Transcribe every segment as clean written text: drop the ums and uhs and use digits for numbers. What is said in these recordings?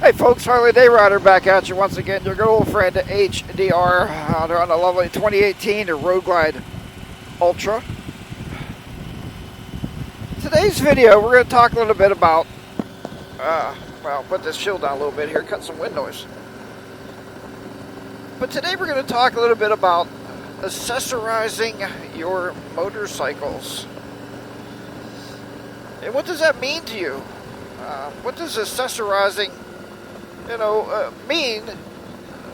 Hey folks, Harley Day Rider back at you once again. Your good old friend HDR. They're on the lovely 2018 Road Glide Ultra. Today's video, we're going to talk a little bit about, put this shield down a little bit here, cut some wind noise. But today we're going to talk a little bit about accessorizing your motorcycles. And what does that mean to you? What does accessorizing mean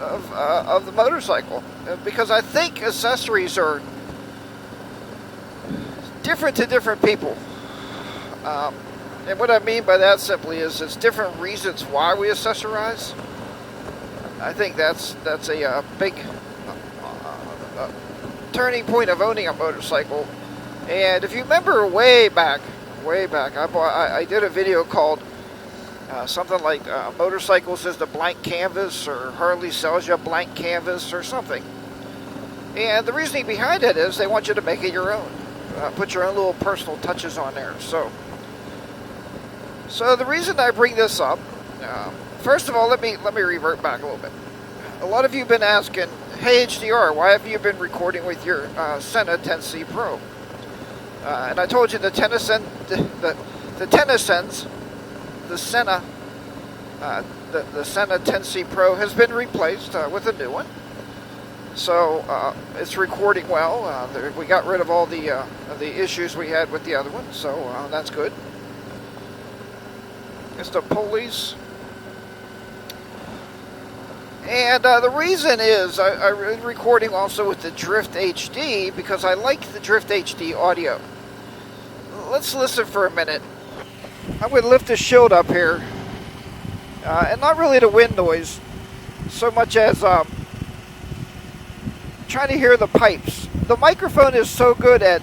of the motorcycle? Because I think accessories are different to different people. And what I mean by that simply is it's different reasons why we accessorize. I think that's a big turning point of owning a motorcycle. And if you remember way back, I did a video called something like motorcycles is the blank canvas, or Harley sells you a blank canvas or something. And the reasoning behind it is they want you to make it your own, put your own little personal touches on there. So the reason I bring this up, first of all, let me revert back a little bit. A lot of you have been asking, hey HDR, why have you been recording with your Senna 10C Pro? And I told you the Senna, the Senna 10C Pro has been replaced with a new one. So it's recording well. We got rid of all the issues we had with the other one, so that's good. It's the pulleys. And the reason is I'm recording also with the Drift HD because I like the Drift HD audio. Let's listen for a minute. I'm going to lift the shield up here. And not really the wind noise so much as trying to hear the pipes. The microphone is so good at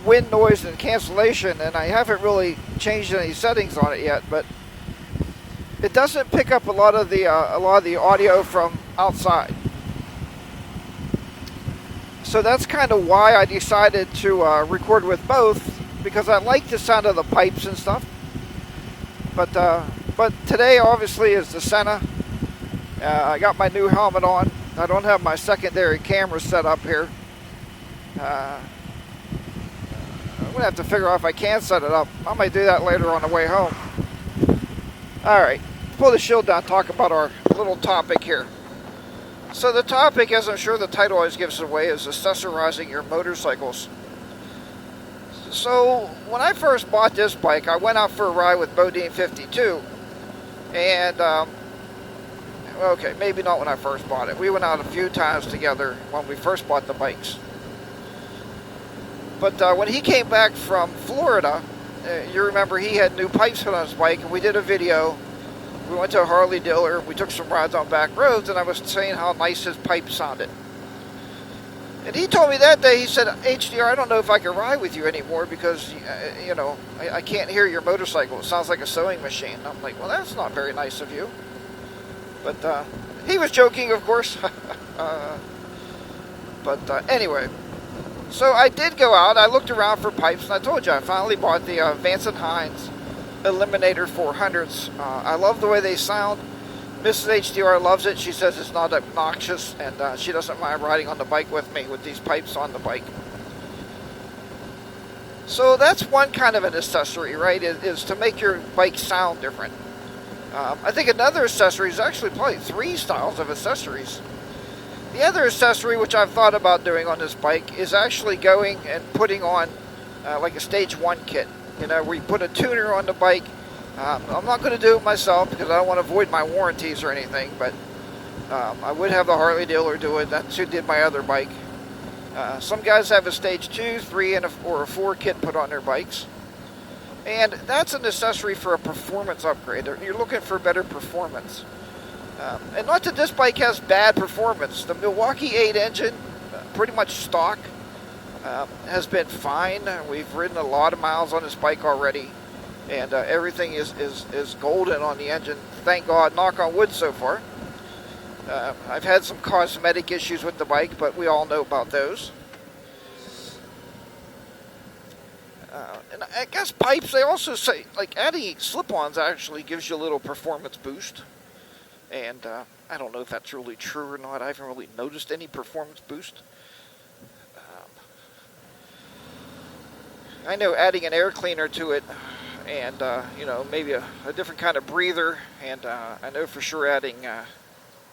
wind noise and cancellation, and I haven't really changed any settings on it yet, but it doesn't pick up a lot of the audio from outside. So that's kind of why I decided to record with both, because I like the sound of the pipes and stuff. But today obviously is the Senna. I got my new helmet on. I don't have my secondary camera set up here. I'm gonna have to figure out if I can set it up. I might do that later on the way home. Alright, pull the shield down, talk about our little topic here. So the topic, as I'm sure the title always gives away, is accessorizing your motorcycles. So when I first bought this bike, I went out for a ride with Bodine 52. And, okay, maybe not when I first bought it. We went out a few times together when we first bought the bikes. But when he came back from Florida, you remember he had new pipes put on his bike, and we did a video. We went to a Harley dealer, we took some rides on back roads, and I was saying how nice his pipe sounded. And he told me that day, he said, HDR, I don't know if I can ride with you anymore because, I can't hear your motorcycle. It sounds like a sewing machine. I'm like, well, that's not very nice of you. But he was joking, of course. Anyway. So I did go out, I looked around for pipes, and I told you I finally bought the Vance & Hines Eliminator 400s. I love the way they sound. Mrs. HDR loves it. She says it's not obnoxious, and she doesn't mind riding on the bike with me with these pipes on the bike. So that's one kind of an accessory, right, is to make your bike sound different. I think another accessory is actually probably 3 styles of accessories. The other accessory, which I've thought about doing on this bike, is actually going and putting on like a stage 1 kit. Where you put a tuner on the bike. I'm not going to do it myself because I don't want to void my warranties or anything, but I would have the Harley dealer do it. That's who did my other bike. Some guys have a stage 2, 3, or a 4 kit put on their bikes. And that's an accessory for a performance upgrade. You're looking for better performance. And not that this bike has bad performance. The Milwaukee 8 engine, pretty much stock, has been fine. We've ridden a lot of miles on this bike already, and everything is golden on the engine. Thank God, knock on wood so far. I've had some cosmetic issues with the bike, but we all know about those. And I guess pipes, they also say, like, adding slip-ons actually gives you a little performance boost. And I don't know if that's really true or not. I haven't really noticed any performance boost. I know adding an air cleaner to it and, maybe a different kind of breather. And I know for sure adding,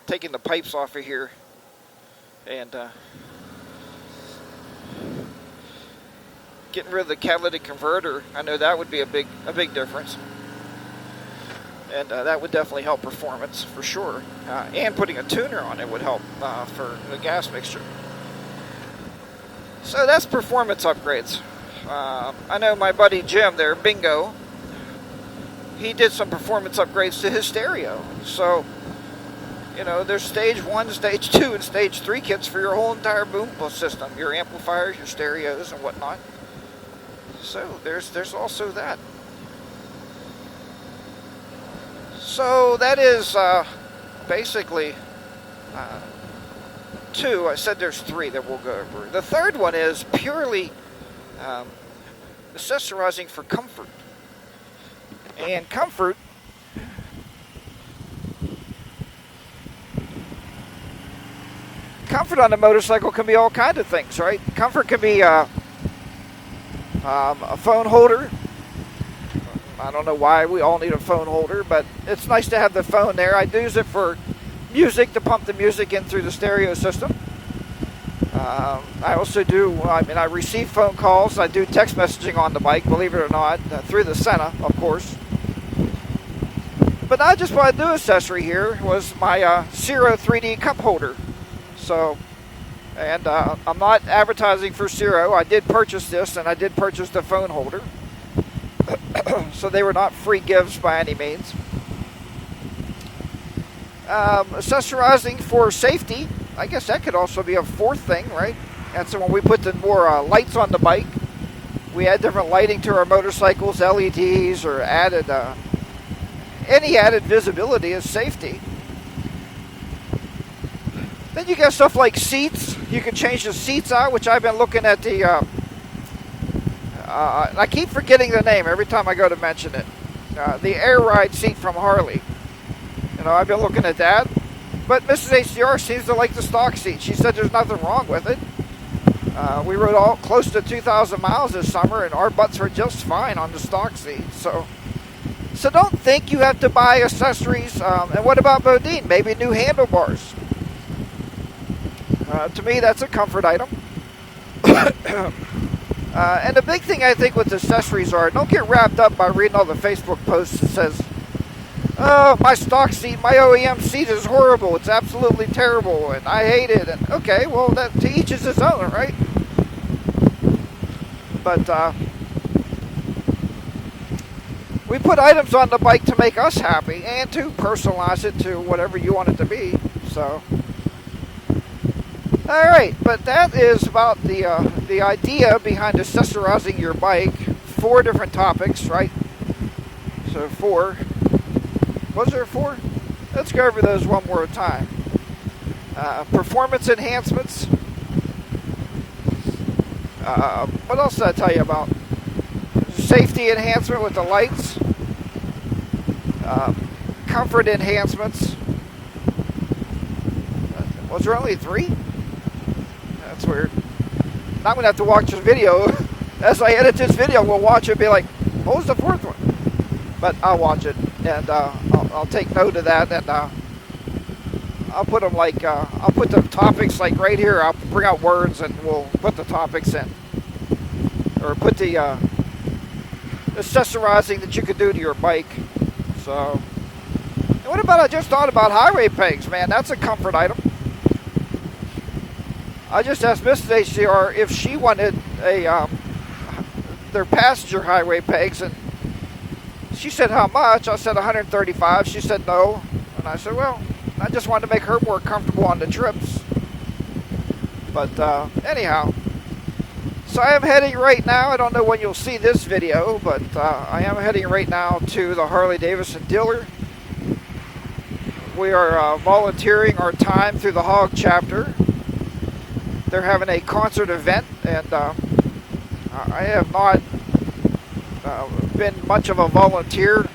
taking the pipes off of here and getting rid of the catalytic converter, I know that would be a big difference. And that would definitely help performance for sure. And putting a tuner on it would help for the gas mixture. So that's performance upgrades. I know my buddy Jim there, Bingo, he did some performance upgrades to his stereo. So, there's stage 1, stage 2, and stage 3 kits for your whole entire boom system, your amplifiers, your stereos, and whatnot. So there's also that. So that is basically 2. I said there's 3 that we'll go over. The third one is purely accessorizing for comfort. And comfort on a motorcycle can be all kinds of things, right? Comfort can be a phone holder. I don't know why we all need a phone holder, but it's nice to have the phone there. I use it for music, to pump the music in through the stereo system. I also do, I receive phone calls. I do text messaging on the bike, believe it or not, through the Senna, of course. But I just want to do accessory here was my Zero 3D cup holder. So, and I'm not advertising for Zero. I did purchase this, and I did purchase the phone holder. So they were not free gifts by any means. Accessorizing for safety. I guess that could also be a fourth thing, right? That's when we put the more lights on the bike. We add different lighting to our motorcycles, LEDs, or added any added visibility is safety. Then you got stuff like seats. You can change the seats out, which I've been looking at the... I keep forgetting the name every time I go to mention it. The Air Ride seat from Harley. I've been looking at that. But Mrs. HDR seems to like the stock seat. She said there's nothing wrong with it. We rode close to 2,000 miles this summer, and our butts were just fine on the stock seat. So don't think you have to buy accessories. And what about Bodine? Maybe new handlebars. To me, that's a comfort item. And the big thing I think with accessories are, don't get wrapped up by reading all the Facebook posts that says, "Oh, my stock seat, my OEM seat is horrible. It's absolutely terrible, and I hate it." And okay, well, that to each is his own, right? But we put items on the bike to make us happy and to personalize it to whatever you want it to be. So, all right, but that is about the idea behind accessorizing your bike. 4 different topics, right? So 4. Was there 4? Let's go over those one more time. Performance enhancements. What else did I tell you about? Safety enhancement with the lights. Comfort enhancements. Was there only 3? That's weird. Now I'm going to have to watch this video. As I edit this video, we'll watch it and be like, what was the 4th one? But I'll watch it, and I'll take note of that, and I'll put them like, I'll put the topics like right here. I'll bring out words, and we'll put the topics in. Or put the accessorizing that you could do to your bike. So, and what about, I just thought about highway pegs, man. That's a comfort item. I just asked Mrs. HCR if she wanted their passenger highway pegs, and she said, how much? I said $135. She said no. And I said, well, I just wanted to make her more comfortable on the trips. But anyhow, so I am heading right now. I don't know when you'll see this video, but I am heading right now to the Harley-Davidson dealer. We are volunteering our time through the Hog chapter. They're having a concert event, and I have not been much of a volunteer.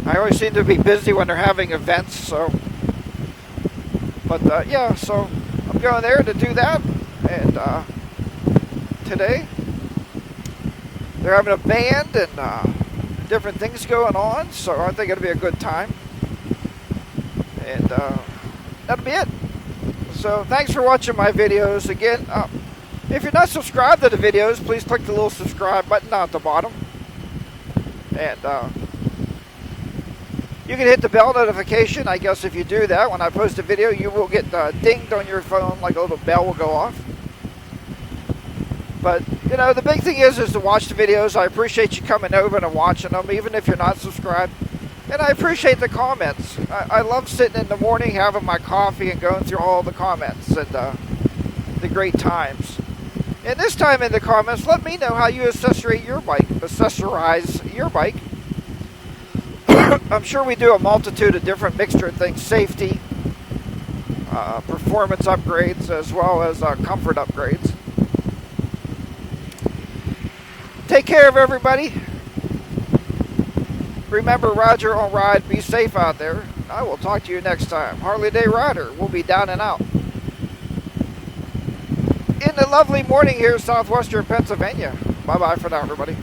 I always seem to be busy when they're having events, so. But yeah, so I'm going there to do that, and today they're having a band and different things going on, so I think it'll be a good time. And that'll be it. So thanks for watching my videos. Again, if you're not subscribed to the videos, please click the little subscribe button down at the bottom. And you can hit the bell notification. I guess if you do that, when I post a video, you will get dinged on your phone, like a little bell will go off. But, you know, the big thing is to watch the videos. I appreciate you coming over and watching them, even if you're not subscribed. And I appreciate the comments. I love sitting in the morning, having my coffee, and going through all the comments and the great times. And this time in the comments, let me know how you accessorize your bike. I'm sure we do a multitude of different mixture of things. Safety, performance upgrades, as well as comfort upgrades. Take care of everybody. Remember, ride your own ride. Be safe out there. I will talk to you next time. Harley Day Rider will be down and out. In the lovely morning here in southwestern Pennsylvania. Bye-bye for now, everybody.